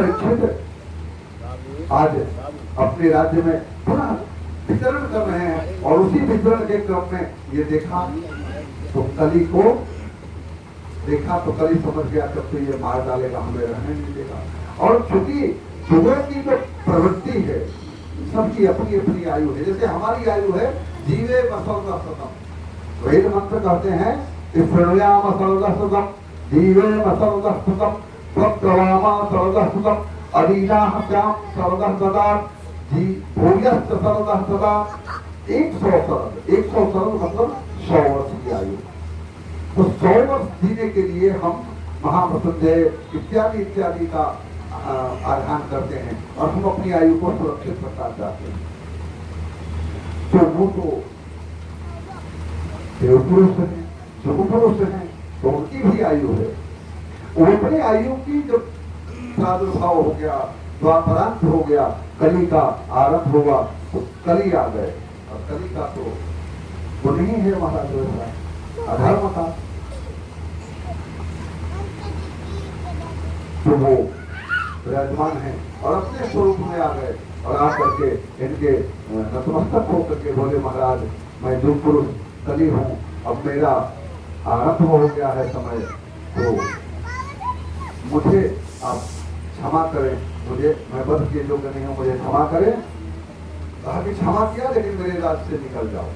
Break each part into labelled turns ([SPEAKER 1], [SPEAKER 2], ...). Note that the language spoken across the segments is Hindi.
[SPEAKER 1] परीक्षित आज अपने राज्य में पुनः वितरण कर रहे हैं और उसी वितरण के क्रम में ये देखा तो कली समझ गया तब तो ये मार डालेगा, हमें रहने नहीं देगा। और चूंकि सुबह की जो प्रवृत्ति है सबकी अपनी अपनी आयु है, जैसे हमारी आयु है जीवे मसौदा सतम, वेद मंत्र कहते हैं प्रणयाम मसौदा सतम, जीवे मसौदा सतम, स्वप्रवामा सौदा सतम, अदीना श्याम सौदा सदा, जी भूयस्त सौदा सदा। 100 सरल मतलब 100 वर्ष की आयु। तो 100 वर्ष जीने के लिए हम महामृत्युंजय इत्यादि इत्यादि का आधान करते हैं और हम अपनी आयु को सुरक्षित रखना चाहते हैं। तो वो तो देव पुरुष है, जो पुरुष है, तो उनकी भी आयु है। वो अपनी आयु की जब प्रादुर्भाव हो गया, द्वापरांत हो गया, कली का आरंभ हुआ, तो कली आ गए। और कली का तो वो नहीं है महाराज अधर्म का, तो वो विराजमान है और अपने स्वरूप में आ गए और आकर के इनके नतमस्तक होकर के बोले महाराज मैं जो पुरुष कली हूँ, अब मेरा आरंभ हो गया है समय, तो मुझे आप क्षमा करें, मुझे मैं बद के योग्य नहीं हूँ, मुझे क्षमा करें। कहा कि क्षमा किया लेकिन मेरे राज्य से निकल जाओ।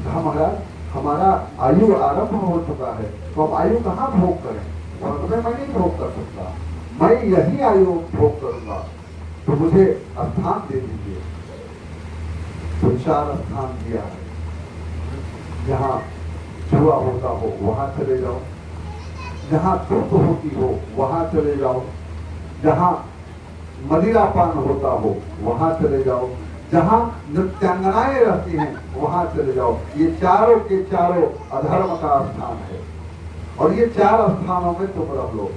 [SPEAKER 1] कहा महाराज हमारा आयु आरंभ हो चुका है, तो अब आयु कहाँ भोग करें, और मैं नहीं भोग कर सकता, मैं यही आयु भोग करूंगा, तो मुझे स्थान दे दीजिए। तो 4 स्थान दिया है, जहाँ जुआ होता हो वहां चले जाओ, जहाँ दुख होती हो वहां चले जाओ, जहाँ मदिरापान होता हो वहां चले जाओ, जहाँ नृत्यांगनाएं रहती हैं वहां चले जाओ। ये चारों के चारों अधर्म का स्थान है और ये 4 स्थानों में तुम रह लो।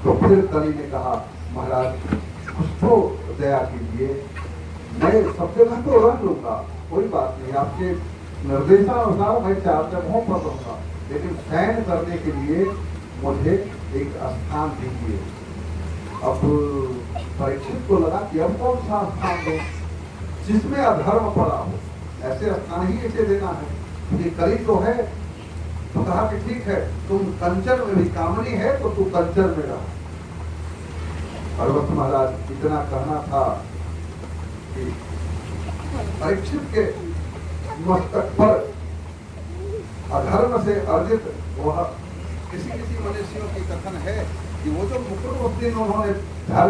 [SPEAKER 1] तो फिर कली ने कहा महाराज कुछ तो दया कीजिए, मैं सब जगह तो रह लूंगा, कोई बात नहीं, आपके निर्देशानुसार मैं 4 जगहों पर रहूंगा, लेकिन शयन करने के लिए मुझे एक स्थान दीजिए। अब परीक्षित को लगा कि अब कौन सा स्थान दो जिसमें अधर्म पड़ा हो, ऐसे स्थान ही इसे देना है। ये कली तो है, तो कहा कि ठीक है तुम कंचन में भी कामनी है तो तू कंचन में रहो। पर्वत महाराज इतना कहना था कि परीक्षित के मस्तक पर अधर्म से अर्जित वह किसी मनुष्यों की कथन है कि वो जो मुकुट उस दिन उन्होंने